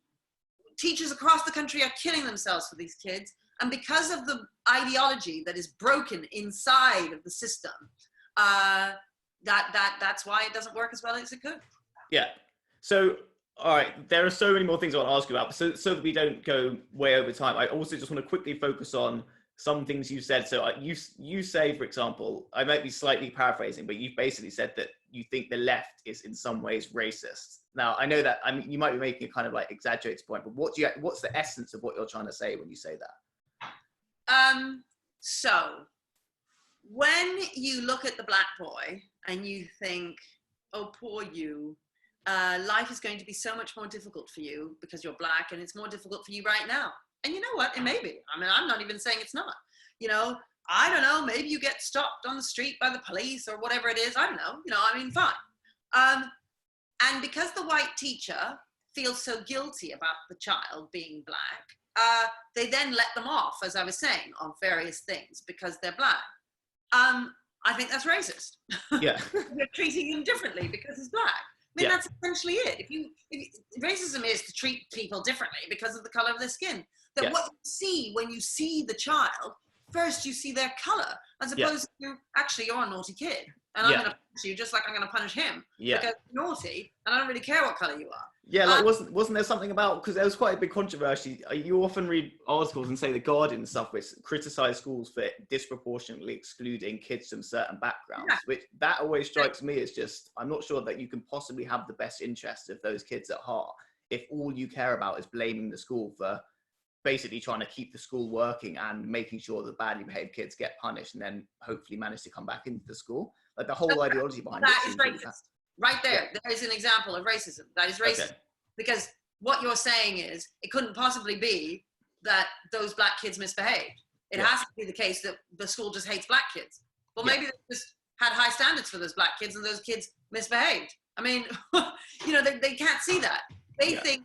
teachers across the country are killing themselves for these kids. And because of the ideology that is broken inside of the system, that's why it doesn't work as well as it could. Yeah. So, all right, there are so many more things I want to ask you about, so that we don't go way over time. I also just want to quickly focus on some things you said. So you say, for example, I might be slightly paraphrasing, but you've basically said that you think the left is in some ways racist. Now, I know that, I mean, you might be making a kind of like exaggerated point, but what's the essence of what you're trying to say when you say that? So when you look at the black boy and you think, oh, poor you, life is going to be so much more difficult for you because you're black, and it's more difficult for you right now. And you know what? It may be. I mean, I'm not even saying it's not. You know, I don't know. Maybe you get stopped on the street by the police or whatever it is. I don't know. You know, I mean, fine. And because the white teacher feels so guilty about the child being black, they then let them off, as I was saying, on various things because they're black. I think that's racist. Yeah. You're treating him differently because he's black. I mean, that's essentially it. Racism is to treat people differently because of the color of their skin. That what you see when you see the child, first you see their color, as opposed to, actually, you're a naughty kid. And I'm going to punish you just like I'm going to punish him. Because you're naughty, and I don't really care what color you are. Yeah, like wasn't there something about, because there was quite a big controversy. You often read articles and say The Guardian and stuff which criticize schools for disproportionately excluding kids from certain backgrounds, which that always strikes me as just, I'm not sure that you can possibly have the best interests of those kids at heart if all you care about is blaming the school for basically trying to keep the school working and making sure that badly behaved kids get punished and then hopefully manage to come back into the school. Like the whole ideology behind that is racist. Right there, there is an example of racism. That is racist. Because what you're saying is, it couldn't possibly be that those black kids misbehaved. It has to be the case that the school just hates black kids. Well, maybe they just had high standards for those black kids and those kids misbehaved. I mean, you know, they can't see that. They think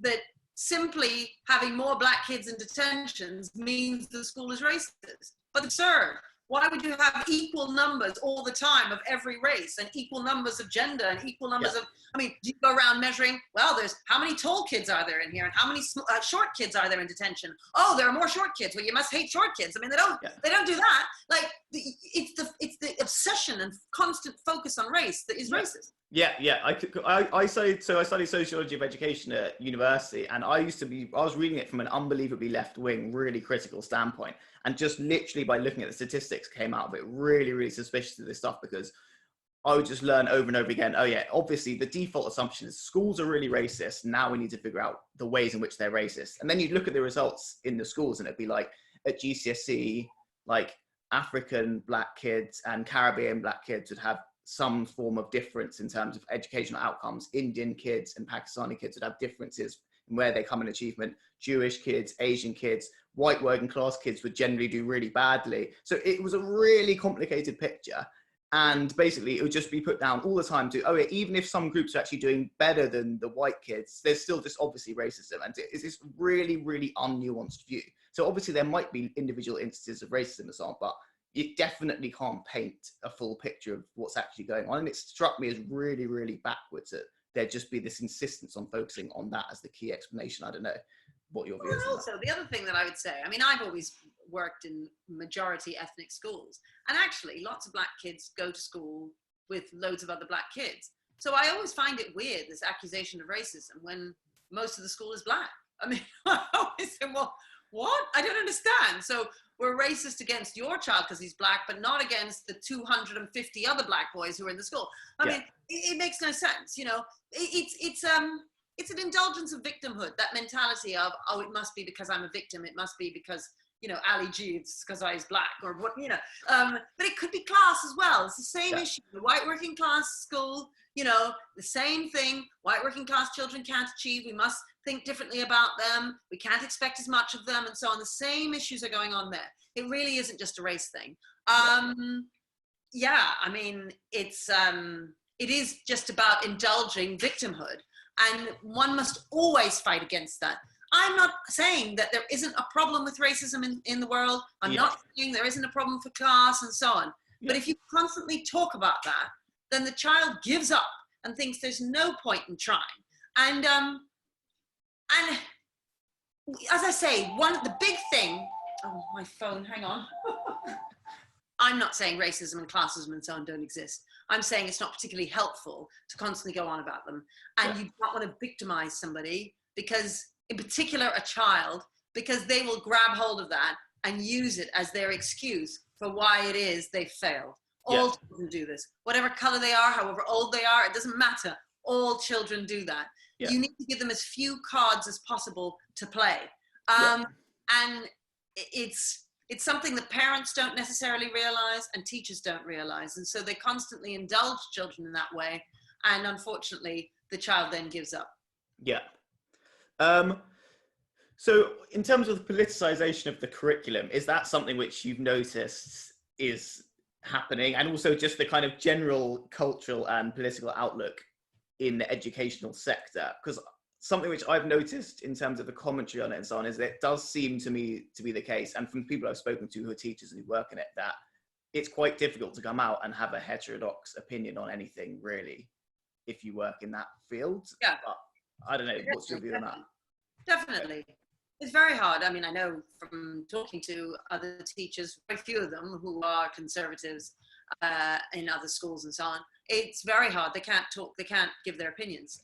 that simply having more black kids in detentions means the school is racist. But absurd. Why would you have equal numbers all the time of every race, and equal numbers of gender, and equal numbers of, I mean, do you go around measuring, well, there's how many tall kids are there in here, and how many short kids are there in detention? Oh, there are more short kids. Well, you must hate short kids. I mean, they don't do that. Like, it's the obsession and constant focus on race that is racist. I studied sociology of education at university, and I was reading it from an unbelievably left-wing, really critical standpoint, and just literally by looking at the statistics came out of it really, really suspicious of this stuff, because I would just learn over and over again, oh yeah, obviously the default assumption is schools are really racist, now we need to figure out the ways in which they're racist. And then you'd look at the results in the schools and it'd be like, at GCSE, like African black kids and Caribbean black kids would have some form of difference in terms of educational outcomes. Indian kids and Pakistani kids would have differences in where they come in achievement. Jewish kids, Asian kids, white working class kids would generally do really badly. So it was a really complicated picture. And basically it would just be put down all the time to, oh yeah, even if some groups are actually doing better than the white kids, there's still just obviously racism. And it's this really, really unnuanced view. So obviously there might be individual instances of racism and so on, but you definitely can't paint a full picture of what's actually going on. And it struck me as really, really backwards that there'd just be this insistence on focusing on that as the key explanation. I don't know what your view is. Also, the other thing that I would say, I mean, I've always worked in majority ethnic schools, and actually lots of black kids go to school with loads of other black kids. So I always find it weird, this accusation of racism, when most of the school is black. I mean, I always say, well, what? I don't understand. So we're racist against your child because he's black, but not against the 250 other black boys who are in the school. I mean, it makes no sense. You know, it's an indulgence of victimhood, that mentality of, oh, it must be because I'm a victim. It must be because, you know, Ali G, it's because I was black, or what, you know. But it could be class as well. It's the same issue. The white working class school, you know, the same thing. White working class children can't achieve. We must think differently about them. We can't expect as much of them, and so on. The same issues are going on there. It really isn't just a race thing. Yeah, I mean, it is just about indulging victimhood, and one must always fight against that. I'm not saying that there isn't a problem with racism in the world. I'm not saying there isn't a problem for class and so on. But if you constantly talk about that, then the child gives up and thinks there's no point in trying. And as I say, the big thing, oh, my phone, hang on. I'm not saying racism and classism and so on don't exist. I'm saying it's not particularly helpful to constantly go on about them. And you don't want to victimize somebody, because, in particular a child, because they will grab hold of that and use it as their excuse for why it is they failed. All children do this. Whatever color they are, however old they are, it doesn't matter. All children do that. You need to give them as few cards as possible to play. And it's something that parents don't necessarily realize and teachers don't realize. And so they constantly indulge children in that way. And unfortunately, the child then gives up. Yeah. So in terms of the politicization of the curriculum, is that something which you've noticed is happening? And also just the kind of general cultural and political outlook in the educational sector? Because something which I've noticed in terms of the commentary on it and so on is that it does seem to me to be the case, and from people I've spoken to who are teachers and who work in it, that it's quite difficult to come out and have a heterodox opinion on anything, really, if you work in that field. Yeah. But I don't know, what's your view on that? Definitely. It's very hard. I mean, I know from talking to other teachers, very few of them who are conservatives in other schools and so on, it's very hard. They can't talk, they can't give their opinions.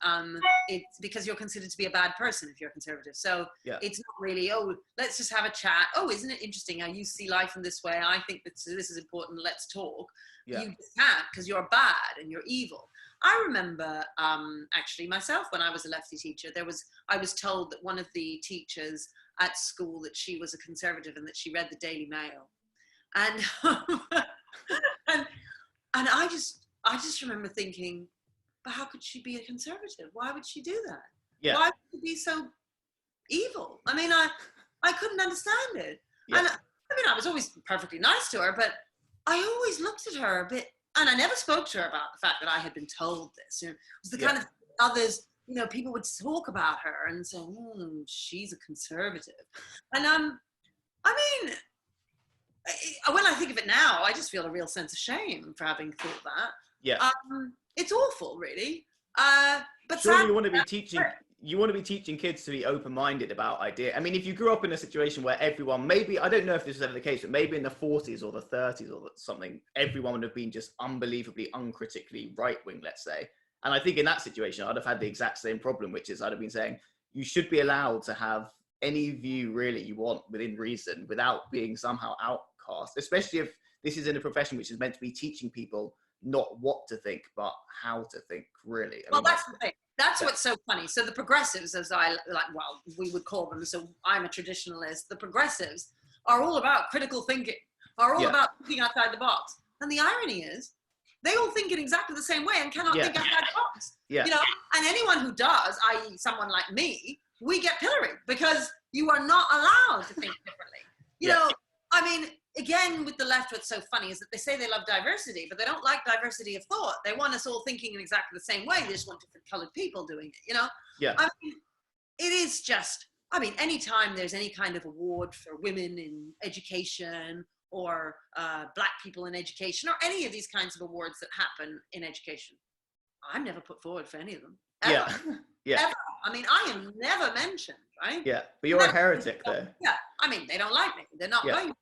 It's because you're considered to be a bad person if you're conservative. So it's not really, oh, let's just have a chat. Oh, isn't it interesting how you see life in this way? I think that this is important. Let's talk. You just can't, because you're bad and you're evil. I remember actually myself, when I was a lefty teacher, I was told that one of the teachers at school, that she was a conservative and that she read the Daily Mail. And and I just remember thinking, but how could she be a conservative? Why would she do that? Why would she be so evil? I mean, I couldn't understand it. And I mean, I was always perfectly nice to her, but I always looked at her a bit, and I never spoke to her about the fact that I had been told this. You know, it was the kind of others, you know, people would talk about her and say, she's a conservative. And I mean, when I think of it now, I just feel a real sense of shame for having thought that. Yeah. It's awful, really. But surely you want to be teaching. You want to be teaching kids to be open-minded about ideas. I mean, if you grew up in a situation where everyone, maybe, I don't know if this was ever the case, but maybe in the 40s or the 30s or something, everyone would have been just unbelievably uncritically right-wing, let's say. And I think in that situation, I'd have had the exact same problem, which is I'd have been saying, you should be allowed to have any view really you want within reason without being somehow outcast, especially if this is in a profession which is meant to be teaching people not what to think, but how to think, really. Well, that's the thing. That's what's so funny. So the progressives, as we would call them, so I'm a traditionalist, the progressives are all about critical thinking, are all about thinking outside the box. And the irony is, they all think in exactly the same way and cannot think outside the box. You know, and anyone who does, i.e. someone like me, we get pilloried because you are not allowed to think differently. You know, I mean, again, with the left, what's so funny is that they say they love diversity, but they don't like diversity of thought. They want us all thinking in exactly the same way. They just want different colored people doing it, you know? I mean, it is just, I mean, anytime there's any kind of award for women in education or black people in education or any of these kinds of awards that happen in education, I'm never put forward for any of them. Ever. Ever. I mean, I am never mentioned, right? Yeah, but you're a heretic though. Yeah, I mean, they don't like me. They're not going.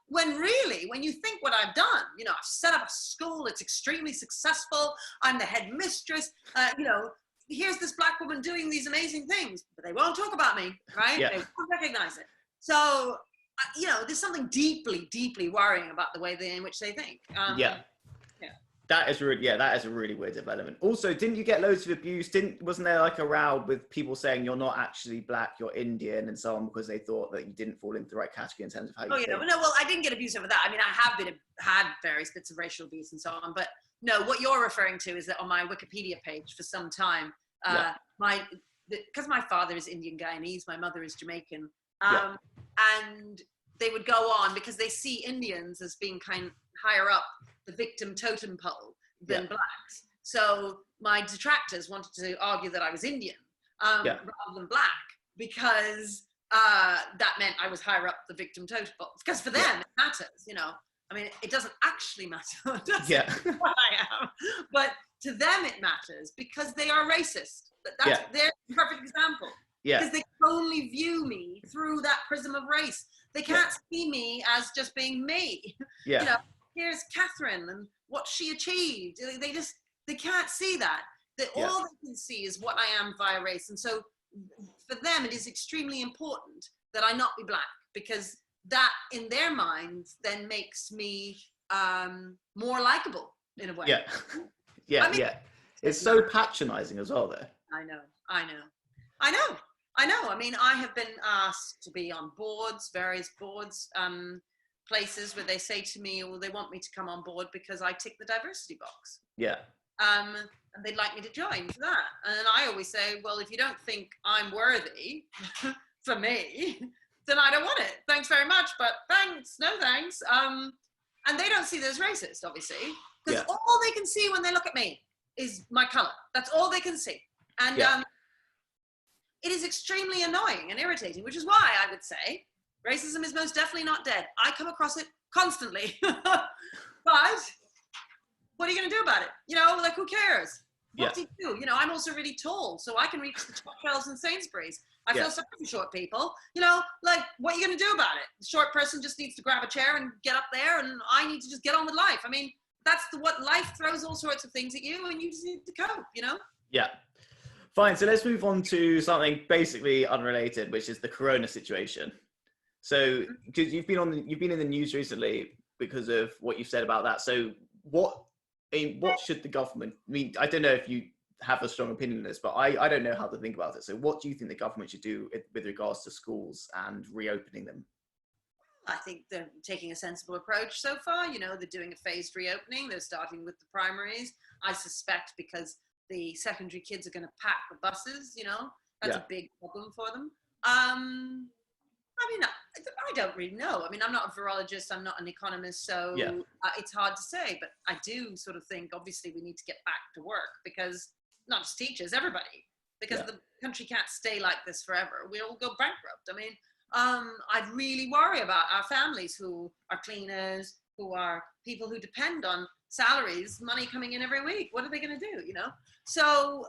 When really, when you think what I've done, you know, I've set up a school, it's extremely successful, I'm the headmistress, you know, here's this black woman doing these amazing things, but they won't talk about me, right? They won't recognize it. So you know, there's something deeply, deeply worrying about the way in which they think. Yeah. That is really, that is a really weird development. Also, didn't you get loads of abuse? Wasn't there like a row with people saying you're not actually black, you're Indian and so on, because they thought that you didn't fall into the right category in terms of how you think? No, well, I didn't get abuse over that. I mean, I have had various bits of racial abuse and so on, but no, what you're referring to is that on my Wikipedia page for some time, because my father is Indian Guyanese, my mother is Jamaican, and they would go on because they see Indians as being kind of higher up the victim totem pole than blacks. So my detractors wanted to argue that I was Indian rather than black, because that meant I was higher up the victim totem pole. Because for them, it matters, you know. I mean, it doesn't actually matter, does it, what I am? But to them, it matters because they are racist. That's their perfect example. Because they can only view me through that prism of race. They can't see me as just being me. You know, here's Katharine and what she achieved. They can't see that. All they can see is what I am via race. And so for them, it is extremely important that I not be black, because that in their minds then makes me more likable in a way. I mean, it's so patronizing as well, though. I know. I mean, I have been asked to be on boards, various boards, places where they say to me, well, they want me to come on board because I tick the diversity box. And they'd like me to join for that. And I always say, well, if you don't think I'm worthy for me, then I don't want it. Thanks very much, but thanks, no thanks. And they don't see this racist, obviously, because all they can see when they look at me is my color. That's all they can see. And it is extremely annoying and irritating, which is why I would say racism is most definitely not dead. I come across it constantly. But what are you going to do about it? You know, like, who cares? What do you do? You know, I'm also really tall, so I can reach the top shelves in Sainsbury's. I feel sorry for short people. You know, like, what are you going to do about it? The short person just needs to grab a chair and get up there, and I need to just get on with life. I mean, that's what life throws, all sorts of things at you, and you just need to cope, you know? Fine, so let's move on to something basically unrelated, which is the corona situation. So, because you've been in the news recently because of what you've said about that. So what should the government, I mean, I don't know if you have a strong opinion on this, but I don't know how to think about it. So what do you think the government should do with regards to schools and reopening them? I think they're taking a sensible approach so far. You know, they're doing a phased reopening. They're starting with the primaries. I suspect because the secondary kids are going to pack the buses, you know, that's a big problem for them. I mean, I don't really know. I mean, I'm not a virologist, I'm not an economist, so it's hard to say, but I do sort of think, obviously, we need to get back to work, because not just teachers, everybody, because the country can't stay like this forever. We'll go bankrupt. I mean, I'd really worry about our families who are cleaners, who are people who depend on salaries, money coming in every week. What are they going to do, you know? So,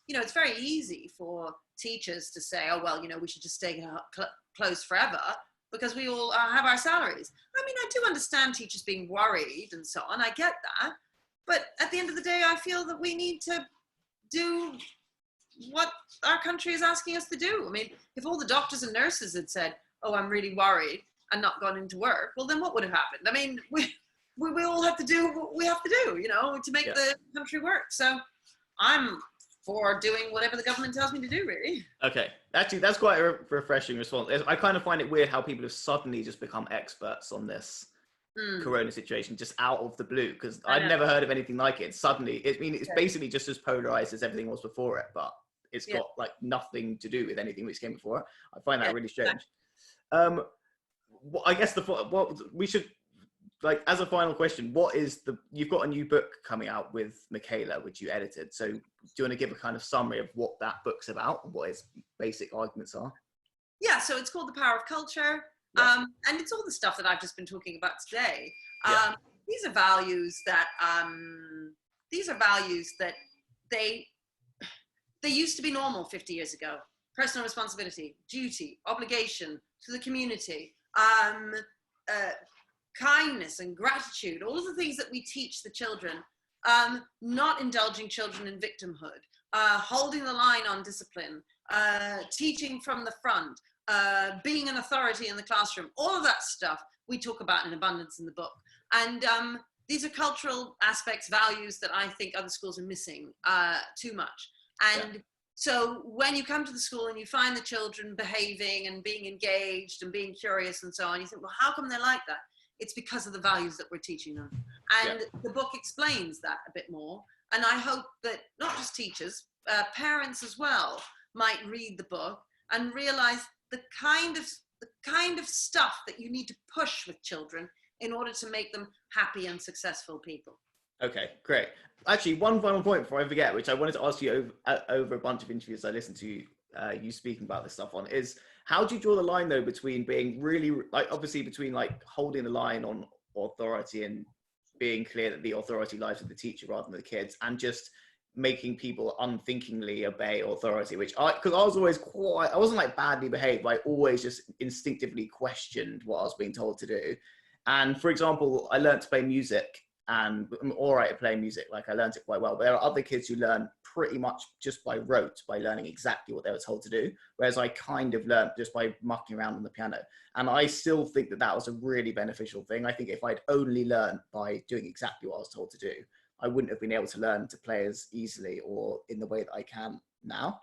you know, it's very easy for teachers to say, oh, well, you know, we should just stay closed forever because we all have our salaries. I mean, I do understand teachers being worried and so on. I get that. But at the end of the day, I feel that we need to do what our country is asking us to do. I mean, if all the doctors and nurses had said, oh, I'm really worried, and not gone into work, well, then what would have happened? I mean, we all have to do what we have to do, you know, to make the country work. So I'm for doing whatever the government tells me to do, really. Okay, actually, that's quite a refreshing response. I kind of find it weird how people have suddenly just become experts on this corona situation just out of the blue, because I've never heard of anything like it. Suddenly, it's basically just as polarized as everything was before it, but it's got like nothing to do with anything which came before it. I find that really strange. I guess what we should, like, as a final question, you've got a new book coming out with Michaela, which you edited. So do you want to give a kind of summary of what that book's about and what its basic arguments are? Yeah, so it's called The Power of Culture. And it's all the stuff that I've just been talking about today. These are values that they used to be normal 50 years ago. Personal responsibility, duty, obligation to the community, kindness and gratitude, all of the things that we teach the children, not indulging children in victimhood, holding the line on discipline, teaching from the front, being an authority in the classroom, all of that stuff we talk about in abundance in the book. And these are cultural aspects, values that I think other schools are missing too much. And so when you come to the school and you find the children behaving and being engaged and being curious and so on, you think, well, how come they're like that? It's because of the values that we're teaching them. And the book explains that a bit more. And I hope that not just teachers, parents as well might read the book and realize the kind of stuff that you need to push with children in order to make them happy and successful people. Okay, great. Actually, one final point before I forget, which I wanted to ask you over a bunch of interviews I listened to you speaking about this stuff on, is how do you draw the line though between being really, like, obviously between like holding the line on authority and being clear that the authority lies with the teacher rather than the kids, and just making people unthinkingly obey authority, because I was always I wasn't like badly behaved, but I always just instinctively questioned what I was being told to do. And for example, I learned to play music, and I'm all right at playing music, like I learned it quite well, but there are other kids who learn pretty much just by rote, by learning exactly what they were told to do, whereas I kind of learned just by mucking around on the piano. And I still think that that was a really beneficial thing. I think if I'd only learned by doing exactly what I was told to do, I wouldn't have been able to learn to play as easily or in the way that I can now.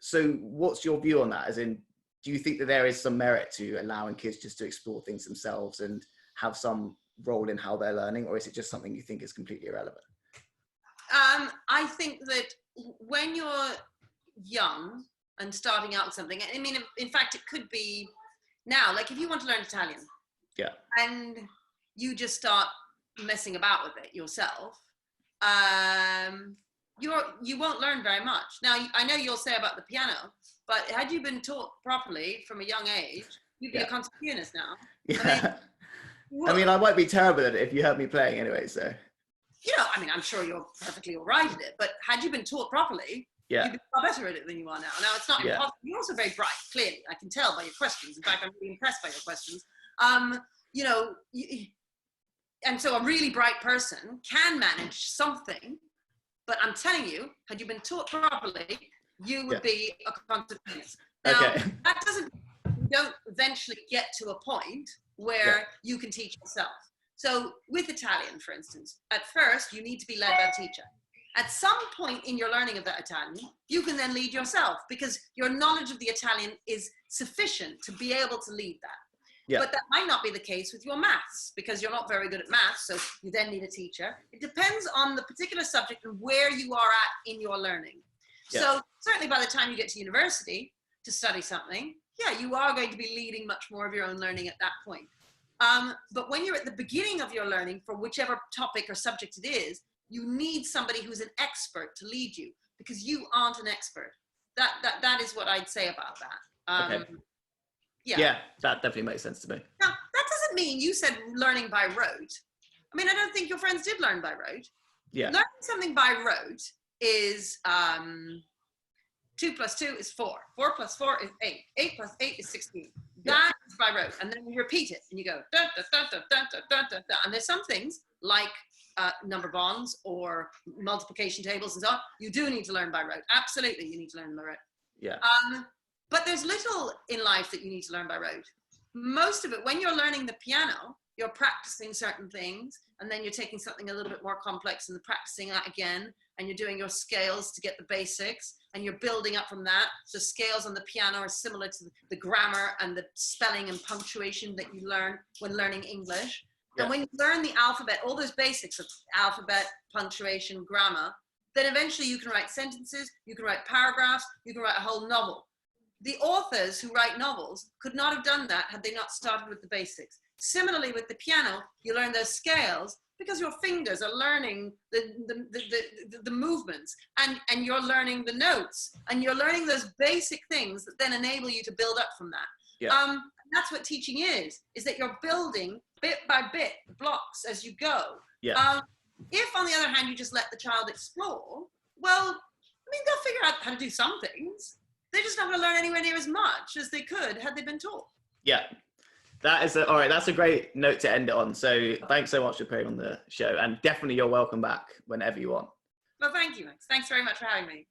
So what's your view on that? As in, do you think that there is some merit to allowing kids just to explore things themselves and have some role in how they're learning, or is it just something you think is completely irrelevant? I think that when you're young and starting out with something, I mean, in fact, it could be now, like if you want to learn Italian, and you just start messing about with it yourself, you won't learn very much. Now, I know you'll say about the piano, but had you been taught properly from a young age, you'd be a concert pianist now. I mean, I might be terrible at it if you heard me playing anyway, so. You know, I mean, I'm sure you're perfectly all right at it, but had you been taught properly, you'd be far better at it than you are now. Now, it's not impossible. You're also very bright, clearly. I can tell by your questions. In fact, I'm really impressed by your questions. You know, and so a really bright person can manage something, but I'm telling you, had you been taught properly, you would be a concert pianist. Now, that doesn't, you don't eventually get to a point where you can teach yourself. So with Italian, for instance, at first you need to be led by a teacher. At some point in your learning of that Italian, you can then lead yourself because your knowledge of the Italian is sufficient to be able to lead that. But that might not be the case with your maths because you're not very good at maths, so you then need a teacher. It depends on the particular subject and where you are at in your learning. So certainly by the time you get to university to study something, you are going to be leading much more of your own learning at that point. But when you're at the beginning of your learning for whichever topic or subject it is, you need somebody who's an expert to lead you because you aren't an expert. That is what I'd say about that. That definitely makes sense to me. Now, that doesn't mean you said learning by rote. I mean, I don't think your friends did learn by rote. Learning something by rote is 2 plus 2 is 4. 4 plus 4 is 8. 8 plus 8 is 16. That is by rote. And then you repeat it and you go, da, da, da, da, da, da, da, da, da. And there's some things like number bonds or multiplication tables and so on, you do need to learn by rote. Absolutely, you need to learn by rote. But there's little in life that you need to learn by rote. Most of it, when you're learning the piano, you're practicing certain things, and then you're taking something a little bit more complex and practicing that again, and you're doing your scales to get the basics, and you're building up from that. So scales on the piano are similar to the grammar and the spelling and punctuation that you learn when learning English. And when you learn the alphabet, all those basics of alphabet, punctuation, grammar, then eventually you can write sentences, you can write paragraphs, you can write a whole novel. The authors who write novels could not have done that had they not started with the basics. Similarly with the piano, you learn those scales because your fingers are learning the movements, and you're learning the notes, and you're learning those basic things that then enable you to build up from that. And that's what teaching is that you're building bit by bit blocks as you go. If on the other hand you just let the child explore, well, I mean, they'll figure out how to do some things. They're just not going to learn anywhere near as much as they could had they been taught. That is all right. That's a great note to end it on. So thanks so much for appearing on the show, and definitely you're welcome back whenever you want. Well, thank you, Max. Thanks very much for having me.